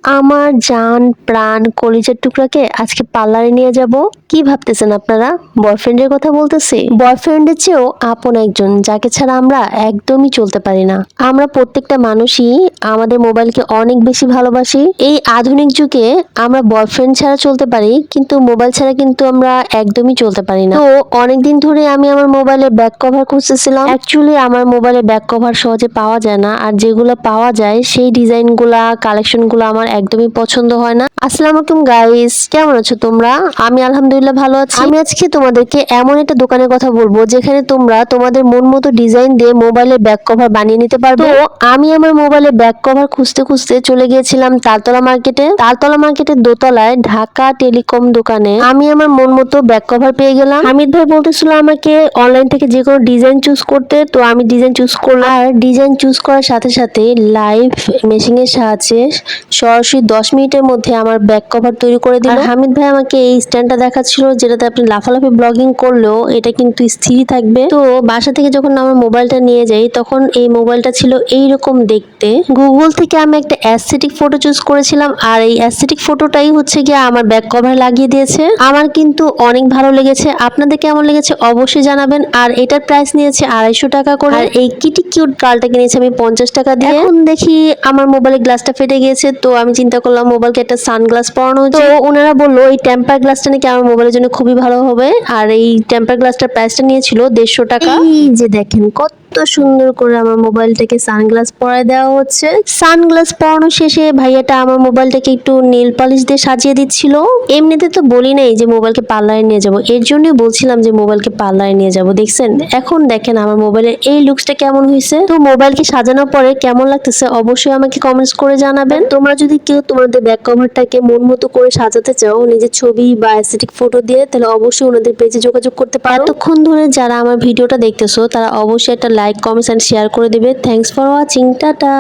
আমার জান প্রাণ কলিজার টুকরাকে আজকে পার্লারে নিয়ে যাব। কি ভাবতেছেন আপনারা? বয়ফ্রেন্ডের কথা বলতেছি? বয়ফ্রেন্ডের চেয়েও আপন একজন, যাকে ছাড়া আমরা একদমই চলতে পারি না। আমরা প্রত্যেকটা মানুষই আমাদের মোবাইলকে অনেক বেশি ভালোবাসি। এই আধুনিক যুগে আমরা বয়ফ্রেন্ড ছাড়া চলতে পারি, কিন্তু মোবাইল ছাড়া কিন্তু আমরা একদমই চলতে পারি না। তো অনেকদিন ধরে আমি আমার মোবাইলে ব্যাক কভার খুঁজতেছিলাম। অ্যাকচুয়ালি আমার মোবাইলে ব্যাক কভার সহজে পাওয়া যায় না, আর যেগুলো পাওয়া যায় সেই ডিজাইনগুলা কালেকশনগুলো আমার একদমই পছন্দ হয় না। আসসালামু আলাইকুম গাইস, কেমন আছো তোমরা? আমি আলহামদুলিল্লাহ ভালো আছি। আমি আজকে তোমাদেরকে এমন একটা দোকানের কথা বলবো যেখানে তোমরা তোমাদের মন মতো ডিজাইন দিয়ে মোবাইলের ব্যাক কভার বানিয়ে নিতে পারবে। তো আমি আমার মোবাইলে ব্যাক কভার খুঁজতে খুঁজতে চলে গিয়েছিলাম তালতলা মার্কেটে। তালতলা মার্কেটের দোতলায় ঢাকা টেলিকম দোকানে আমি আমার মন মতো ব্যাক কভার পেয়ে গেলাম। হামিদ ভাই বলতেছিল আমাকে অনলাইন থেকে যে কোনো ডিজাইন চুজ করতে, তো আমি ডিজাইন চুজ করলাম। আর ডিজাইন চুজ করার সাথে সাথে লাইভ মেশিং এর সাহায্যে সরাসরি 10 মিনিটের মধ্যে আমার ব্যাক কভার তৈরি করে দিল। আর হামিদ ভাই আমাকে এই স্ট্যান্ডটা দেখাচ্ছিল, যেটাতে আপনি লাফালাফি ব্লগিং করলেও এটা কিন্তু স্থির থাকবে। তো বাসা থেকে যখন আমার মোবাইলটা নিয়ে যাই, তখন এই মোবাইলটা ছিল এইরকম দেখতে। গুগল থেকে আমি একটা অ্যাস্থেটিক ফটো চুজ করেছিলাম, আর এই অ্যাস্থেটিক ফটোটাই হচ্ছে গিয়ে আমার ব্যাক কভার লাগিয়ে দিয়েছে। আমার কিন্তু অনেক ভালো লেগেছে। আপনাদের কেমন লেগেছে অবশ্যই জানাবেন। আর এটার প্রাইস নিয়েছে 250 টাকা করে। আর এই কিটি কিউট গার্লটা কিনেছি আমি 50 টাকা দিয়ে। এখন দেখি আমার মোবাইলের গ্লাসটা ফেটে গিয়েছে, তো আমি চিন্তা করলাম মোবাইলকে একটা সানগ্লাস পরানো উচিত। তো ওনারা বললো এই টেম্পার গ্লাসটা নাকি আমার মোবাইলের জন্য খুবই ভালো হবে। আর এই টেম্পার গ্লাসটার প্রাইসটা নিয়েছিল 150 টাকা। এই যে দেখেন কত সুন্দর করে আমার মোবাইলটাকে সানগ্লাস পরায় দেওয়া হচ্ছে। সানগ্লাস পরানো শেষে ভাইয়াটা আমার মোবাইলটাকে একটু নেল পালিশ দিয়ে সাজিয়ে দিচ্ছিল। এমনিতে তো বলি নাই যে মোবাইলকে পার্লারে নিয়ে যাব, এর জন্যই বলছিলাম যে মোবাইলকে পার্লারে নিয়ে যাব। দেখছেন, এখন দেখেন আমার মোবাইলের এই লুকসটা কেমন হয়েছে। তো মোবাইলকে সাজানোর পরে কেমন লাগতেছে অবশ্যই আমাকে কমেন্টস করে জানাবেন। তোমরা যদি কেউ তোমাদের ব্যাক কভারটাকে মন মতো করে সাজাতে চাও নিজের ছবি বা অ্যাস্থেটিক ফটো দিয়ে, তাহলে অবশ্যই ওনাদের পেজে যোগাযোগ করতে পারো। এতক্ষণ ধরে যারা আমার ভিডিওটা দেখতেছো তারা অবশ্যই একটা লাইক, কমেন্টস এন্ড শেয়ার করে দিবে। Thanks for watching, tata.